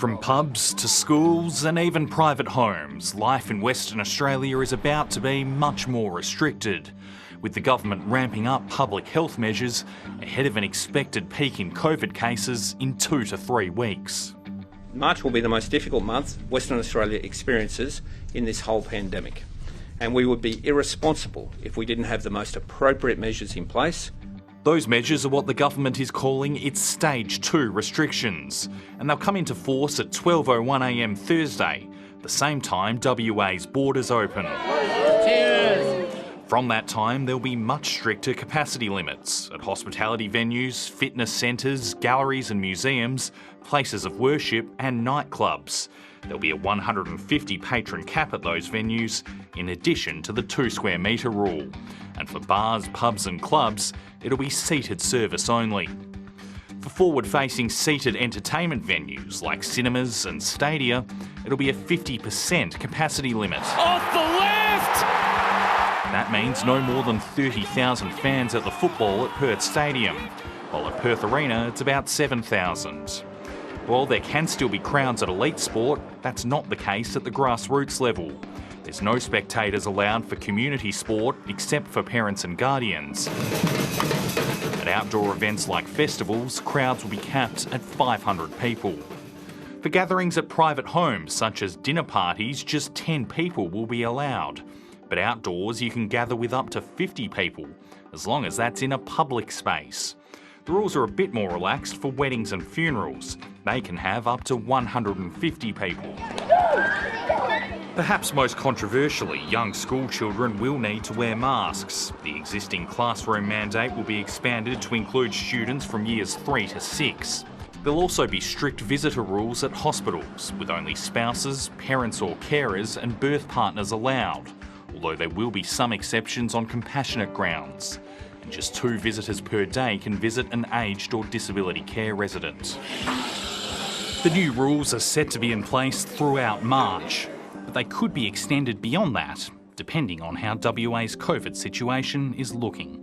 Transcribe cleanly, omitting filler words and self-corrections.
From pubs to schools and even private homes, life in Western Australia is about to be much more restricted, with the government ramping up public health measures ahead of an expected peak in COVID cases in 2 to 3 weeks. March will be the most difficult month Western Australia experiences in this whole pandemic, and we would be irresponsible if we didn't have the most appropriate measures in place. Those measures are what the government is calling its Stage 2 restrictions, and they'll come into force at 12:01am Thursday, the same time WA's borders open. Cheers! From that time, there'll be much stricter capacity limits at hospitality venues, fitness centres, galleries and museums, places of worship and nightclubs. There'll be a 150 patron cap at those venues, in addition to the 2 square metre rule. And for bars, pubs and clubs, it'll be seated service only. For forward-facing seated entertainment venues like cinemas and stadia, it'll be a 50% capacity limit. Off the left! That means no more than 30,000 fans at the football at Perth Stadium, while at Perth Arena it's about 7,000. While there can still be crowds at elite sport, that's not the case at the grassroots level. There's no spectators allowed for community sport except for parents and guardians. At outdoor events like festivals, crowds will be capped at 500 people. For gatherings at private homes, such as dinner parties, just 10 people will be allowed. But outdoors, you can gather with up to 50 people, as long as that's in a public space. The rules are a bit more relaxed for weddings and funerals. They can have up to 150 people. Perhaps most controversially, young school children will need to wear masks. The existing classroom mandate will be expanded to include students from years 3 to 6. There'll also be strict visitor rules at hospitals, with only spouses, parents or carers and birth partners allowed, although there will be some exceptions on compassionate grounds. And just 2 visitors per day can visit an aged or disability care resident. The new rules are set to be in place throughout March, but they could be extended beyond that, depending on how WA's COVID situation is looking.